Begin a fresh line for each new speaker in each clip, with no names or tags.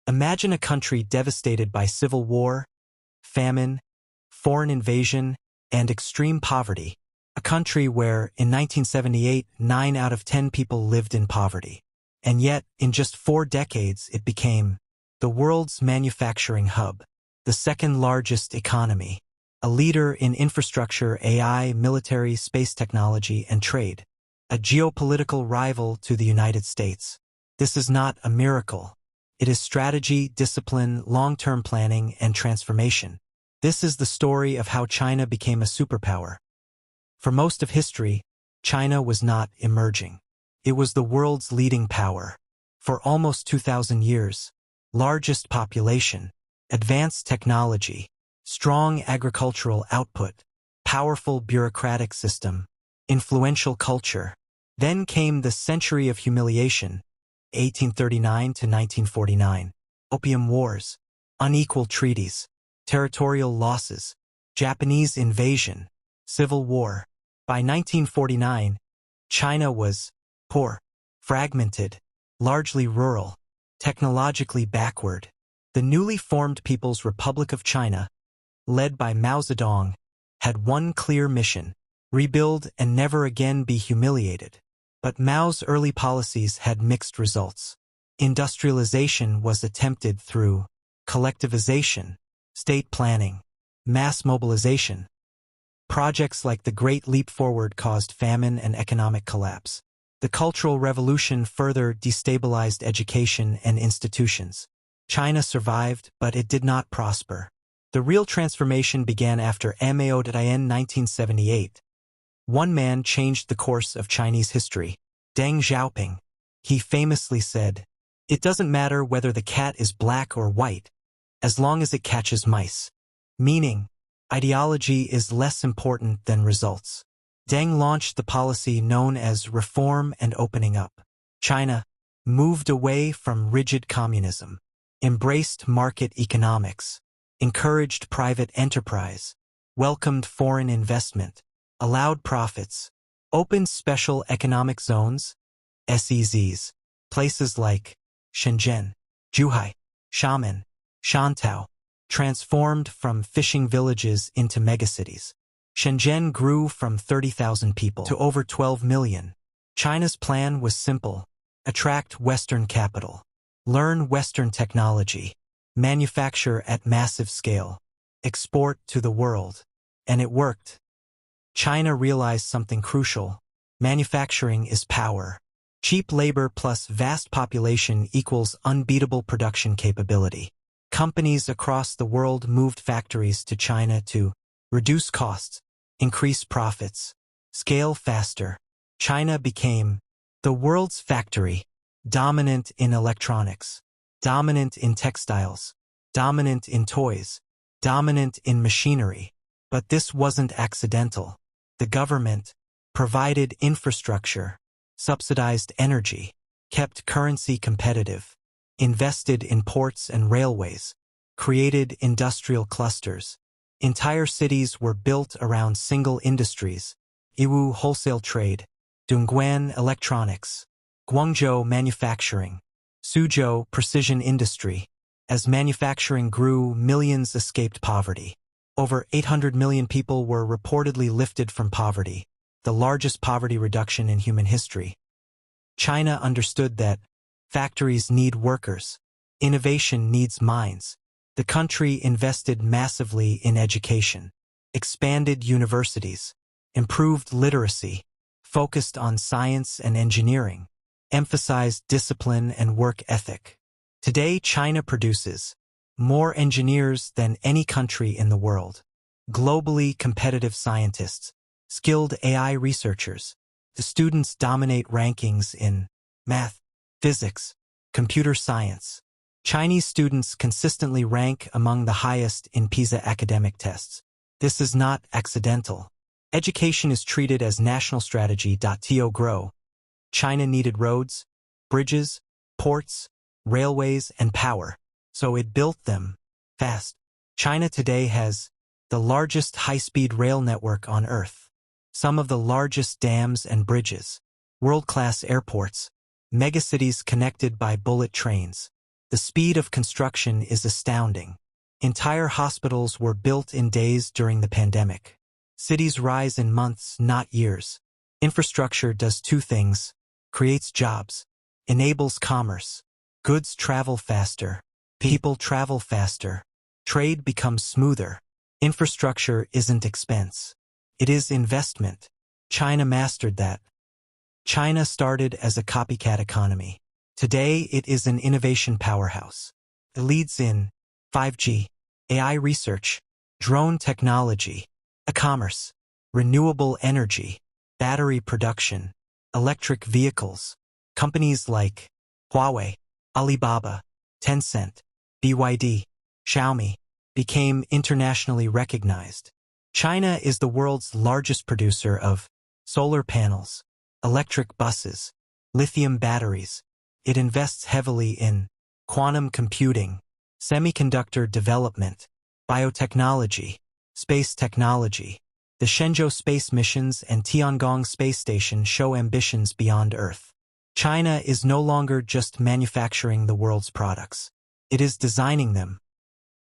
Imagine a country devastated by civil war, famine, foreign invasion, and extreme poverty. A country where, in 1978, 9 out of 10 people lived in poverty. And yet, in just 4 decades, it became the world's manufacturing hub, the second largest economy, a leader in infrastructure, AI, military, space technology, and trade, a geopolitical rival to the United States. This is not a miracle. It is strategy, discipline, long-term planning, and transformation. This is the story of how China became a superpower. For most of history, China was not emerging. It was the world's leading power. For almost 2,000 years, largest population, advanced technology, strong agricultural output, powerful bureaucratic system, influential culture. Then came the century of humiliation, 1839 to 1949, Opium Wars, unequal treaties, territorial losses, Japanese invasion, civil war. By 1949, China was poor, fragmented, largely rural, technologically backward. The newly formed People's Republic of China, led by Mao Zedong, had one clear mission: rebuild and never again be humiliated. But Mao's early policies had mixed results. Industrialization was attempted through collectivization, state planning, mass mobilization. Projects like the Great Leap Forward caused famine and economic collapse. The Cultural Revolution further destabilized education and institutions. China survived, but it did not prosper. The real transformation began after Mao in 1978. One man changed the course of Chinese history, Deng Xiaoping. He famously said, "It doesn't matter whether the cat is black or white, as long as it catches mice." Meaning, ideology is less important than results. Deng launched the policy known as reform and opening up. China moved away from rigid communism, embraced market economics, encouraged private enterprise, welcomed foreign investment, allowed profits, opened special economic zones, SEZs, places like Shenzhen, Zhuhai, Xiamen, Shantou, transformed from fishing villages into megacities. Shenzhen grew from 30,000 people to over 12 million. China's plan was simple: attract Western capital, learn Western technology, manufacture at massive scale, export to the world. And it worked. China realized something crucial: manufacturing is power. Cheap labor plus vast population equals unbeatable production capability. Companies across the world moved factories to China to reduce costs, increase profits, scale faster. China became the world's factory, dominant in electronics, dominant in textiles, dominant in toys, dominant in machinery. But this wasn't accidental. The government provided infrastructure, subsidized energy, kept currency competitive, invested in ports and railways, created industrial clusters. Entire cities were built around single industries: Yiwu wholesale trade, Dongguan electronics, Guangzhou manufacturing, Suzhou precision industry. As manufacturing grew, millions escaped poverty. Over 800 million people were reportedly lifted from poverty, the largest poverty reduction in human history. China understood that factories need workers, innovation needs minds. The country invested massively in education, expanded universities, improved literacy, focused on science and engineering, emphasized discipline and work ethic. Today, China produces more engineers than any country in the world, globally competitive scientists, skilled AI researchers. The students dominate rankings in math, physics, computer science. Chinese students consistently rank among the highest in PISA academic tests. This is not accidental. Education is treated as national strategy. To grow, China needed roads, bridges, ports, railways, and power, so it built them fast. China today has the largest high-speed rail network on Earth, some of the largest dams and bridges, world-class airports, megacities connected by bullet trains. The speed of construction is astounding. Entire hospitals were built in days during the pandemic. Cities rise in months, not years. Infrastructure does two things: creates jobs, enables commerce. Goods travel faster. People travel faster. Trade becomes smoother. Infrastructure isn't expense. It is investment. China mastered that. China started as a copycat economy. Today it is an innovation powerhouse. It leads in 5G, AI research, drone technology, e-commerce, renewable energy, battery production, electric vehicles. Companies like Huawei, Alibaba, Tencent, BYD, Xiaomi became internationally recognized. China is the world's largest producer of solar panels, electric buses, lithium batteries. It invests heavily in quantum computing, semiconductor development, biotechnology, space technology. The Shenzhou space missions and Tiangong space station show ambitions beyond Earth. China is no longer just manufacturing the world's products. It is designing them.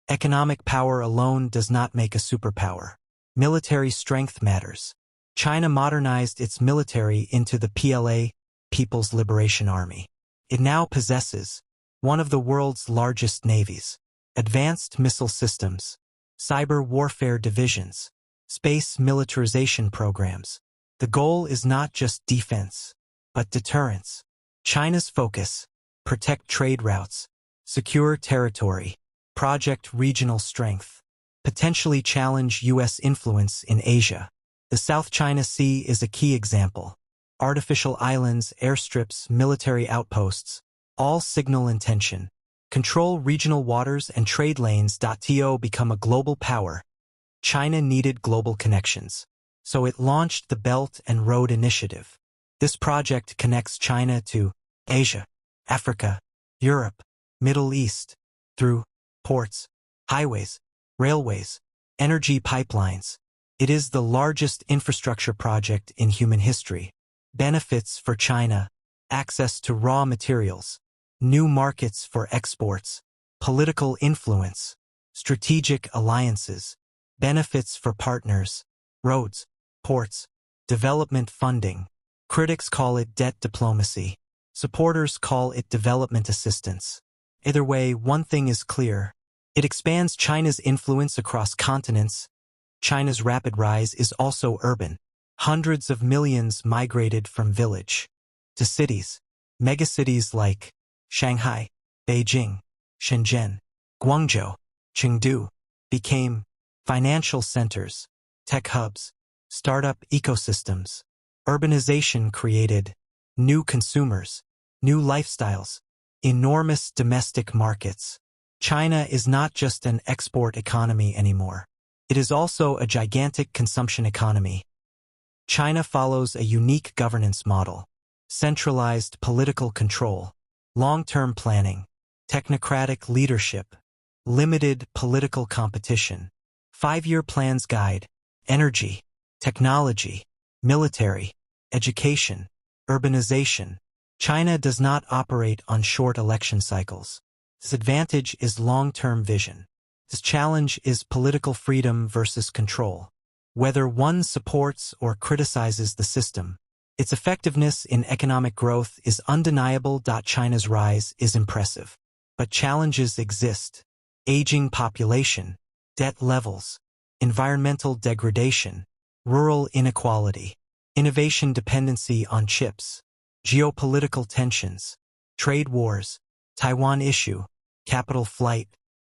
Economic power alone does not make a superpower. Military strength matters. China modernized its military into the PLA, People's Liberation Army. It now possesses one of the world's largest navies, advanced missile systems, cyber warfare divisions, space militarization programs. The goal is not just defense, but deterrence. China's focus: protect trade routes, secure territory, project regional strength, potentially challenge U.S. influence in Asia. The South China Sea is a key example. Artificial islands, airstrips, military outposts, all signal intention. Control regional waters and trade lanes. To become a global power, China needed global connections. So it launched the Belt and Road Initiative. This project connects China to Asia, Africa, Europe, Middle East, through ports, highways, railways, energy pipelines. It is the largest infrastructure project in human history. Benefits for China: access to raw materials, new markets for exports, political influence, strategic alliances, benefits for partners, roads, ports, development funding. Critics call it debt diplomacy. Supporters call it development assistance. Either way, one thing is clear. It expands China's influence across continents. China's rapid rise is also urban. Hundreds of millions migrated from village to cities. Megacities like Shanghai, Beijing, Shenzhen, Guangzhou, Chengdu became financial centers, tech hubs, startup ecosystems. Urbanization created new consumers, new lifestyles, enormous domestic markets. China is not just an export economy anymore. It is also a gigantic consumption economy. China follows a unique governance model: centralized political control, long-term planning, technocratic leadership, limited political competition. 5-year plans guide energy, technology, military, education, urbanization. China does not operate on short election cycles. Its advantage is long-term vision. Its challenge is political freedom versus control. Whether one supports or criticizes the system, its effectiveness in economic growth is undeniable. China's rise is impressive. But challenges exist: aging population, debt levels, environmental degradation, rural inequality, innovation dependency on chips, geopolitical tensions, trade wars, Taiwan issue, capital flight,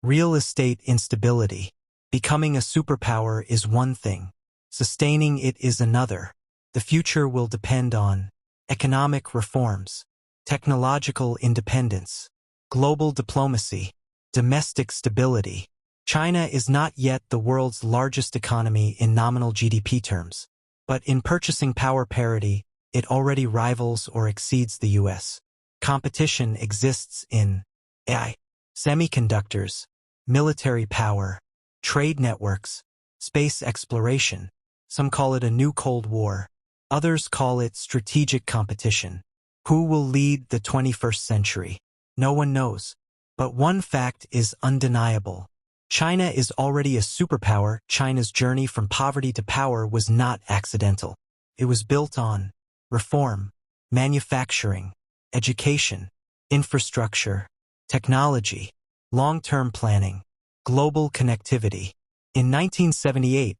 real estate instability. Becoming a superpower is one thing. Sustaining it is another. The future will depend on economic reforms, technological independence, global diplomacy, domestic stability. China is not yet the world's largest economy in nominal GDP terms, but in purchasing power parity, it already rivals or exceeds the US. Competition exists in AI, semiconductors, military power, trade networks, space exploration. Some call it a new Cold War. Others call it strategic competition. Who will lead the 21st century? No one knows. But one fact is undeniable. China is already a superpower. China's journey from poverty to power was not accidental. It was built on reform, manufacturing, education, infrastructure, technology, long-term planning, global connectivity. In 1978,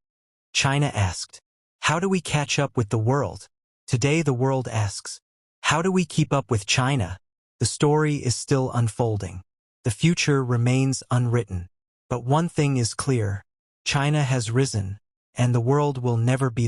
China asked, "How do we catch up with the world?" Today the world asks, "How do we keep up with China?" The story is still unfolding. The future remains unwritten. But one thing is clear: China has risen, and the world will never be